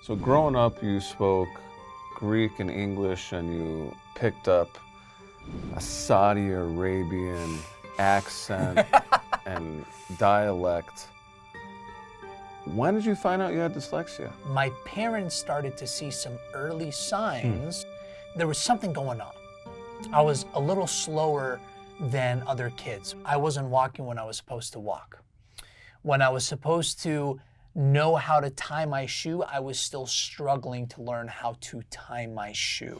So growing up, you spoke Greek and English, and you picked up a Saudi Arabian accent and dialect. When did you find out you had dyslexia? My parents started to see some early signs. There was something going on. I was a little slower than other kids. I wasn't walking when I was supposed to walk. When I was supposed to know how to tie my shoe, I was still struggling to learn how to tie my shoe.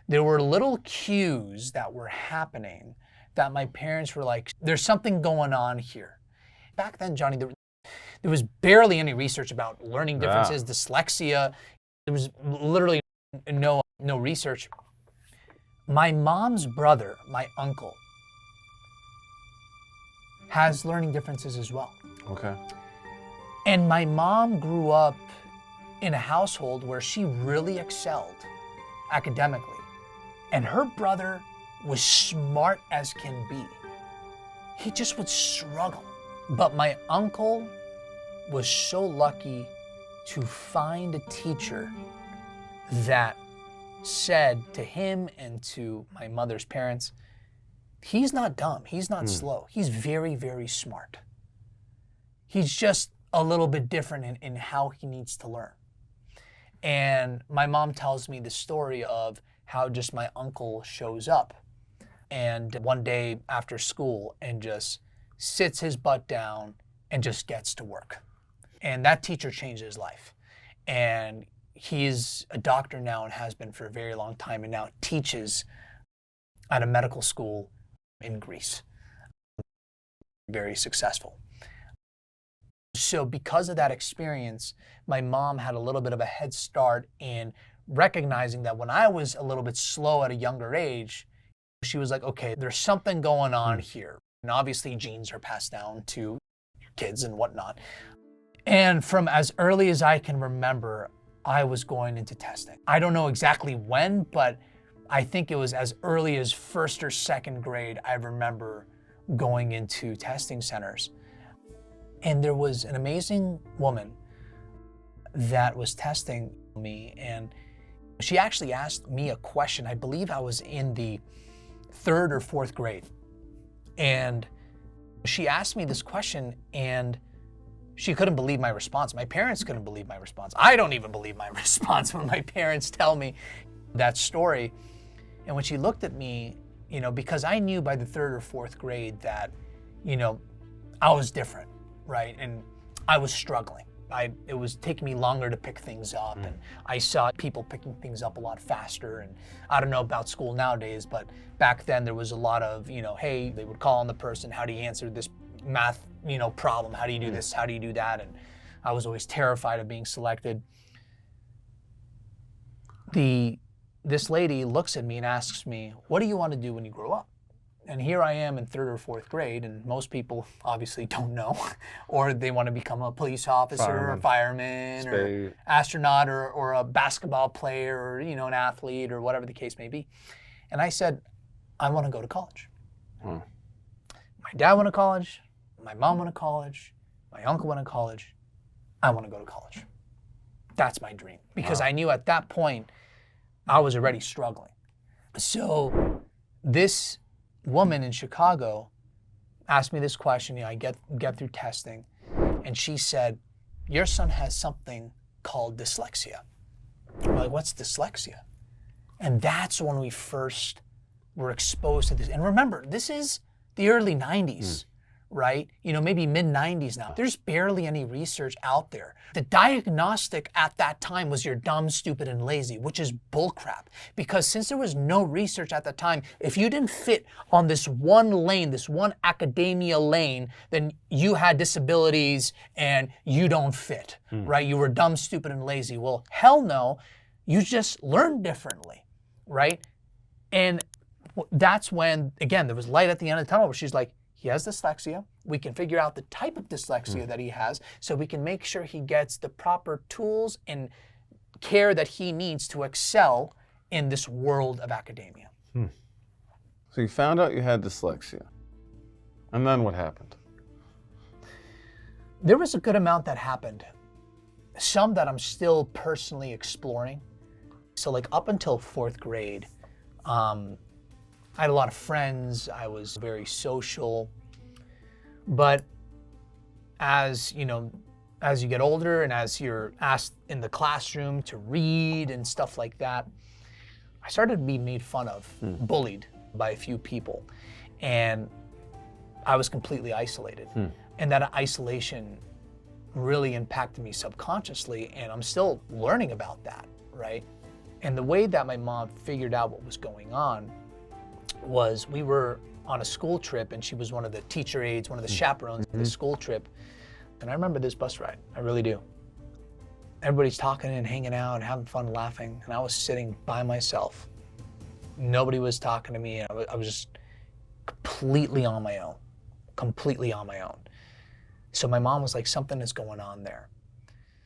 There were little cues that were happening that my parents were like, there's something going on here. Back then, Johnny, there was barely any research about learning differences, dyslexia. There was literally no research. My mom's brother, my uncle, has learning differences as well. Okay. And my mom grew up in a household where she really excelled academically. And her brother was smart as can be. He just would struggle. But my uncle was so lucky to find a teacher that said to him and to my mother's parents, he's not dumb, he's not slow, he's very, very smart. He's just a little bit different in how he needs to learn. And my mom tells me the story of how just my uncle shows up and one day after school and just sits his butt down and just gets to work. And that teacher changed his life. And he's a doctor now and has been for a very long time and now teaches at a medical school in Greece. Very successful. So because of that experience, my mom had a little bit of a head start in recognizing that when I was a little bit slow at a younger age, she was like, okay, there's something going on here. And obviously genes are passed down to your kids and whatnot. And from as early as I can remember, I was going into testing. I don't know exactly when, but I think it was as early as first or second grade, I remember going into testing centers. And there was an amazing woman that was testing me, and she actually asked me a question. I believe I was in the 3rd or 4th grade. And she asked me this question, and she couldn't believe my response. My parents couldn't believe my response. I don't even believe my response when my parents tell me that story. And when she looked at me, because I knew by the 3rd or 4th grade that, I was different, right? And I was struggling. It was taking me longer to pick things up, and I saw people picking things up a lot faster. And I don't know about school nowadays, but back then there was a lot of, hey, they would call on the person, how do you answer this math, problem? How do you do this? How do you do that? And I was always terrified of being selected. This lady looks at me and asks me, what do you want to do when you grow up? And here I am in 3rd or 4th grade, and most people obviously don't know, or they want to become a police officer, or fireman, or astronaut, or a basketball player, or an athlete, or whatever the case may be. And I said, I want to go to college. My dad went to college, my mom went to college, my uncle went to college. I want to go to college. That's my dream, because I knew at that point I was already struggling. So this woman in Chicago asked me this question. I get through testing, and she said, your son has something called dyslexia. I'm like, what's dyslexia? And that's when we first were exposed to this. And remember, this is the early 90s, right? Maybe mid-90s now. There's barely any research out there. The diagnostic at that time was you're dumb, stupid, and lazy, which is bullcrap. Because since there was no research at the time, if you didn't fit on this one lane, this one academia lane, then you had disabilities and you don't fit, right? You were dumb, stupid, and lazy. Well, hell no. You just learned differently, right? And that's when, again, there was light at the end of the tunnel where she's like, he has dyslexia. We can figure out the type of dyslexia that he has so we can make sure he gets the proper tools and care that he needs to excel in this world of academia. So you found out you had dyslexia. And then what happened? There was a good amount that happened. some that I'm still personally exploring. So like up until 4th grade, I had a lot of friends. I was very social. But as you know, as you get older and as you're asked in the classroom to read and stuff like that, I started to be made fun of, bullied by a few people. And I was completely isolated. And that isolation really impacted me subconsciously, and I'm still learning about that, right? And the way that my mom figured out what was going on was we were on a school trip, and she was one of the teacher aides, one of the chaperones of the school trip. And I remember this bus ride, I really do. Everybody's talking and hanging out and having fun, laughing, and I was sitting by myself. Nobody was talking to me. I was just completely on my own, completely on my own. So my mom was like, something is going on there.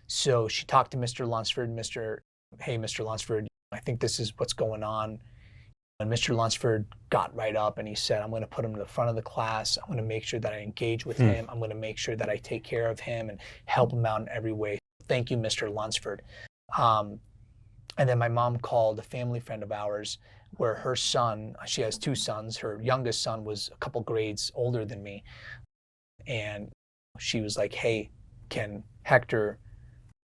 So she talked to Mr. Lunsford, hey, Mr. Lunsford, I think this is what's going on. And Mr. Lunsford got right up and he said, I'm going to put him to the front of the class. I'm going to make sure that I engage with him. I'm going to make sure that I take care of him and help him out in every way. Thank you, Mr. Lunsford. And then my mom called a family friend of ours where her son, she has 2 sons. Her youngest son was a couple grades older than me. And she was like, hey, can Hector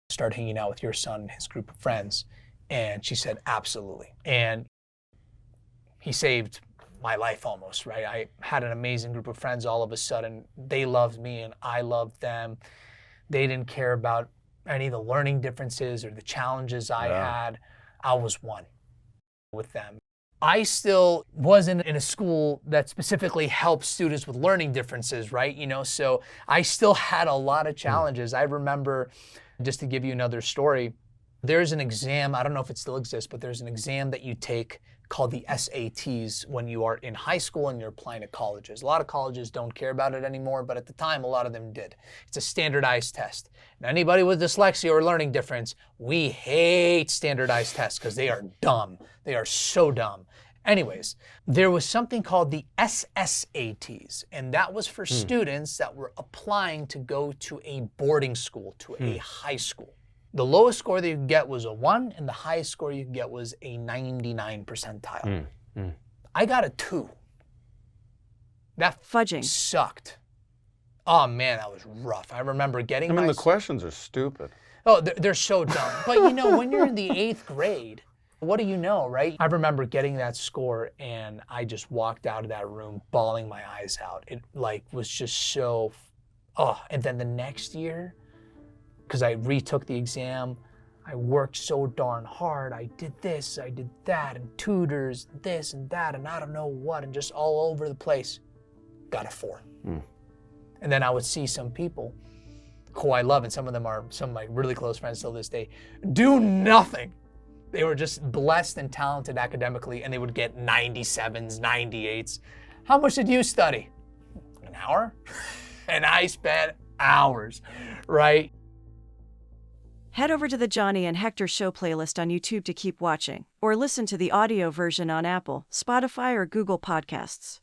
start hanging out with your son and his group of friends? And she said, absolutely. And he saved my life almost, right? I had an amazing group of friends all of a sudden. They loved me and I loved them. They didn't care about any of the learning differences or the challenges I had. I was one with them. I still wasn't in a school that specifically helped students with learning differences, right? So I still had a lot of challenges. I remember, just to give you another story, there's an exam, I don't know if it still exists, but there's an exam that you take called the SATs when you are in high school and you're applying to colleges. A lot of colleges don't care about it anymore, but at the time, a lot of them did. It's a standardized test. And anybody with dyslexia or learning difference, we hate standardized tests because they are dumb. They are so dumb. Anyways, there was something called the SSATs, and that was for students that were applying to go to a boarding school, to a high school. The lowest score that you could get was a 1, and the highest score you could get was a 99 percentile. I got a 2. That Fudging. sucked. Oh man, that was rough. I remember getting the questions are stupid. Oh, they're so dumb. But when you're in the 8th grade, what do you know, right? I remember getting that score and I just walked out of that room bawling my eyes out. It was just so, and then the next year, because I retook the exam, I worked so darn hard. I did this, I did that, and tutors, this and that, and I don't know what, and just all over the place. Got a 4. And then I would see some people who I love, and some of them are some of my really close friends till this day, do nothing. They were just blessed and talented academically, and they would get 97s, 98s. How much did you study? An hour? And I spent hours, right? Head over to the Jonny and Hector Show playlist on YouTube to keep watching, or listen to the audio version on Apple, Spotify, or Google Podcasts.